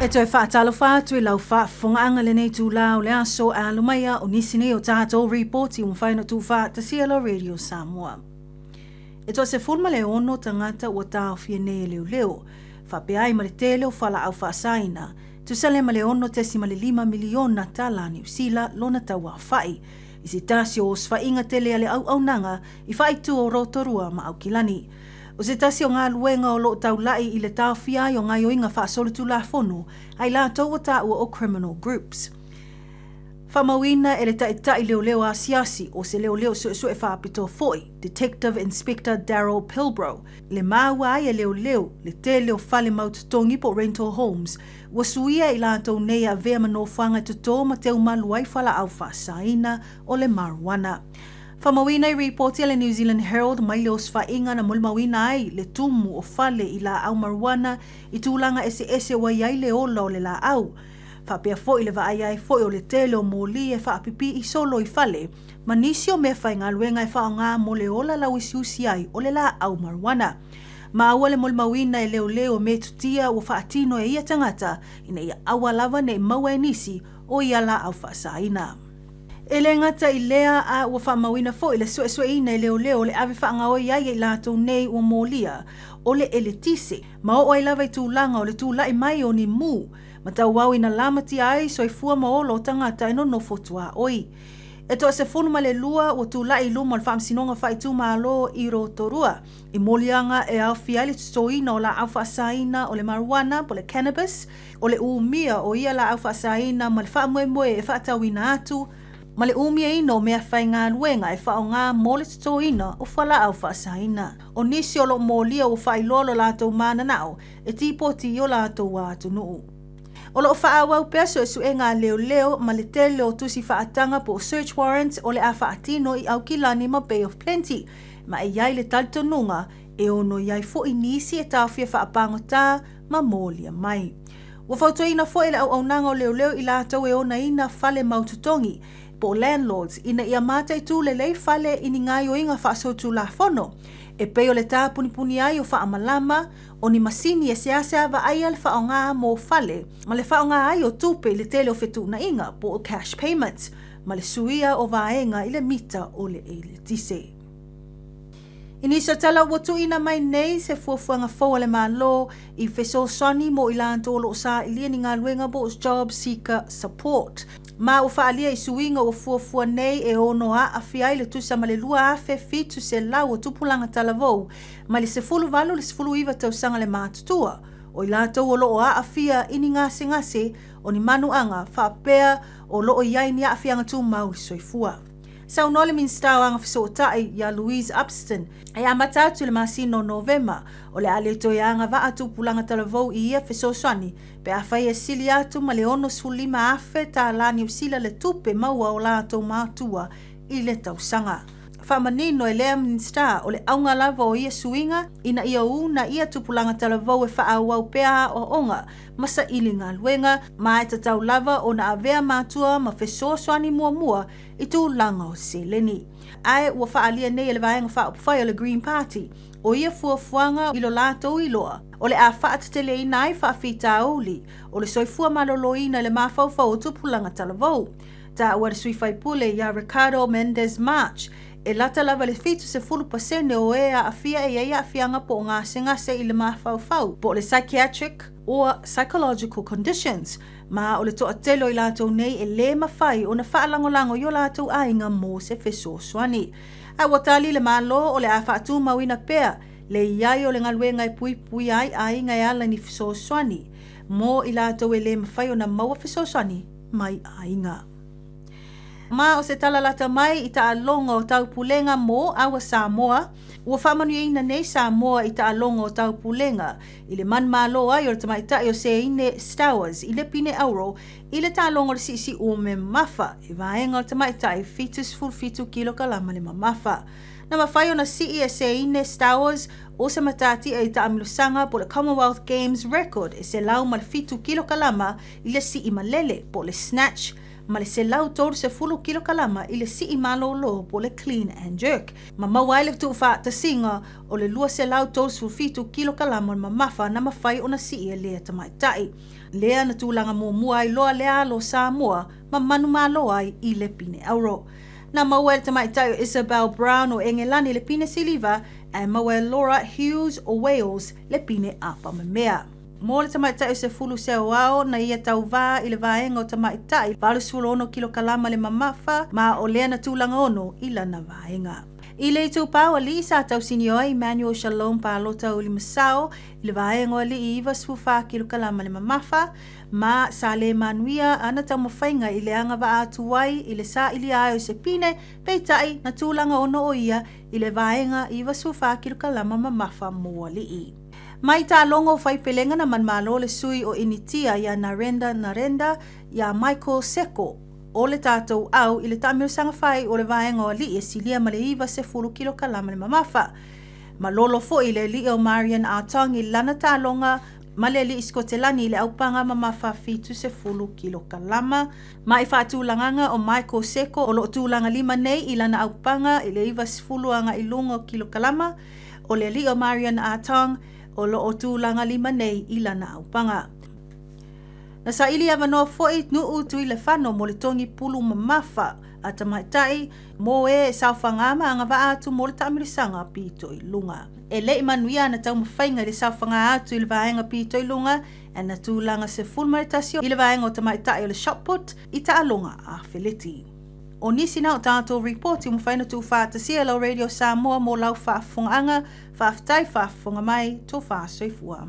E toi whaatalo whaatu I lau whaafongaanga le nei tū lao le aso a lumaya o nisine o tātou reporti un whaina tū whaatasialo Radio Samoa. E toi se fulma le ono tangata ua tāo fia nei leo leo, whapeai ma le tele o whala au whaasaina, tu sale ma le ono tesi ma le 5 miliona tala New Zealand lona taua whai, I si tasi o swainga tele ale au nanga I whai tu o rotorua ma au kilani. O se tasi o ngā luenga o lo tau lai I le tau whiai o ngā yoinga whaasolo tu la whono, ai la tau o tā ua o criminal groups. Whamawina e le tai leo leo a siasi o se leo leo sue whaapito foi, Detective Inspector Daryl Pilbrow, le māua ai e leo leo, le te leo whale maututongi po rental homes, ua suia I la tau nei a vea mano whanga tuto ma teo maluai whala au whaasaina o le marijuana. Whamawina I reporti le New Zealand Herald mai le oswhainga na mulmawina ai le tumu o whale I la au marijuana I tūlanga ese wa iai le ola o le la au. Whapea foi le vaai ai foi o le tele o mōli e whaapipi I solo I whale, ma nisi o mea whainga luenga e whaonga mo le ola lau isiusi ai o le la au marijuana. Ma aua le mulmawina e leo me tutia o whaatino e ia tangata ina ia awa lava ne maua e nisi o ia la au whaasaina. E le ngata I lea a ua whamawina fo I le sue ina I leo le ave whaanga o iai I lātou nei ua mōlia o le eletise. Ma o ai lava I tūlanga o le tūlai mai o ni mū. Ma tau wau ina lamati ai so I fua maolo tangata ino no fotua oi. E toa se funu ma le lua o tūlai luma o le whaamsinonga whaitu malo I rotorua. I molianga e au fiai le tutoina o la au whaasaina o le marijuana po le cannabis, o le umia o ia la au whaasaina ma le whaamuemoe e whaatauina atu, ma le umia ino mea whainga luenga e whao ngā mole tutoina o whala au whaasaina. O nisi o lo molia o whailolo lātou mana nao e tīpoti o lātou wātu nuu. O lo whaawau peso e sue ngā leo ma le tele o tusi whaatanga po search warrant o le a whaatino I au kilani ma Bay of Plenty, ma e iai le taltonunga e ono iai fo I nisi e tawhia whaapangota ma molia mai. Ua whautoina fo e le au nanga o leo I lātou e ona ina whale maututongi, po landlords ina ia mata I tū le lei whale ini ngā yoinga whaasotu la whono, e peo le tā punipuni ai o whaamalama, o ni masini e seasea wa ai al whaonga mō whale, ma le whaonga ai o tupe le tele o whetu na inga po o cash payments, ma le suia o vaenga I le mita o le eletise. Inisa tala ua tuina mai nei se fuafuanga fōa le mālo I wheso soni mo I lāntolo o sa I liani ngā luenga po job seeker support. Ma o whaalia I suinga o fuafua nei e ono a awhiai le tusa ma le lua awhe fitu se lau o tupulanga talavou, ma le se fulu valu le se fulu iwa tausanga le mātutua. O I lātou o loo a awhia ini ngase o ni manuanga whaapea o loo iai ni a awhianga tu mau soifua. Sau nole min stau anga fisotai ya Louise Upston, e amatatu le masino Novema, o le ale to anga va atu pulanga talavou I ia fisosani, pe a whai e sili atu ma le ono sulima afe ta la New Zealand le tupe maua o la tau mātua I le tausanga. Whamanino e lea min sta o le aunga lava o ia suinga, ina ia una ia tupulanga talavou e whaawau pea o onga, masa ilinga luenga, ma e tatau lava o na avea mātua ma fesoswani mua I tū langa o seleni. Ai ua whaalia nei e le vaenga whaapawhai o le Green Party, o ia fuafuanga I lo lātou iloa, o le a whaatatele I nai whaafita auli, o le soifua maloloina le mawhauwhau o tupulanga talavou. Ta ua le suifai pule ia Ricardo Mendes March, e lata lava le fitu se 10% o ea awhia e ia awhianga po ngase I le mawhauwhau, po le psychiatric or psychological conditions, ma o le toa telo I lātou nei e le mawhai o na whaalangolango I o lātou ainga mō se whesoswani. A watali le malo o le a whaatu mawina pea, le iai o le ngaluenga e pui ai ngai ala ni whesoswani, mō I lātou e le mawhai o na maua whesoswani mai ainga. Ma o se talalata mai I ta alonga o tau pulenga mo awa Samoa, ua whamanu ina nei Samoa I ta alonga o tau pulenga, I le man malo ai o le tamaitai o se ine stowers, I le pine auro, I le ta alonga o le sisi o me mafa, I vaenga o le tamaitai fitus full fitu kilo kalama le mamafa. Na mawhai o na si e se ine stowers, o se matati e ta amilusanga po le Commonwealth Games record, e se lau ma le fitu kilo kalama I le si I malele po le snatch, ma le se lau tolu se fulu kilo kalama i le si I malolo po le clean and jerk. Ma mawai le tu fa ta singa o le lua se lau tolu su fitu kilo kalama ma mafa na mawhai o na si e lea tamaitai. Lea na tūlanga mua ai loa lea lo Samoa ma manu malo ai I le pine auro. Na mawai tamaitai o Isabel Brown o Engelani le pine siliva e mawai Laura Hughes o Wales le pine apa mea. Mo le tamaitai o se fulu se oao na ia tau vā I le vaenga o tamaitai valu sulono kilo kalama le mamafa ma o lea na tūlanga ono I lana vaenga. I le tu pau ali sa tau sinio Emmanuel Shalom pa lota o li masao I le vaenga o li iwa sufa kilo kalama le mamafa ma sa le manuia ana tau mawhainga I le anga wa atu wai I le sa ili ai o se pine peitai na tūlanga ono o ia I le vaenga iwa sufa kilo kalama mamafa mua li I. Mai ta longo fai pelenga na manmalo le sui o initia ya narenda ya Michael Seko o le tātou au I le tamirisanga fai o le vaenga o li e silia ma le iwa se fulu kilo kalama le mamafa. Ma lolo fo I le li o Marian Atong I lana ta longa ma le li iskotelani I le aupanga mamafa fitu se fulu kilo kalama. Ma I whaatulanganga o Michael Seko o lo tūlanga lima nei I lana aupanga I le iwa se fulu anga I lungo kilo kalama o le li o Marian Atong o lo o tūlanga lima nei I lana aupanga. Na sa ili avanoa foi nuu tui le whano mo le tongi pulu mamafa a tamaitai mo e sauwhangama anga wa atu mo le tamirisanga pito I lunga. E le manuia na tau mawhainga le sauwhanga atu I le vaenga pito I lunga e na tūlanga se fulmaritasio I le vaenga o tamaitai o le shotput I ta alonga a Feliti. O nisi na o tātou report I mwhaina tu whātasia lau Radio Samoa mo lau whaafunga anga, whaaftai whaafunga mai tō whaasoifua.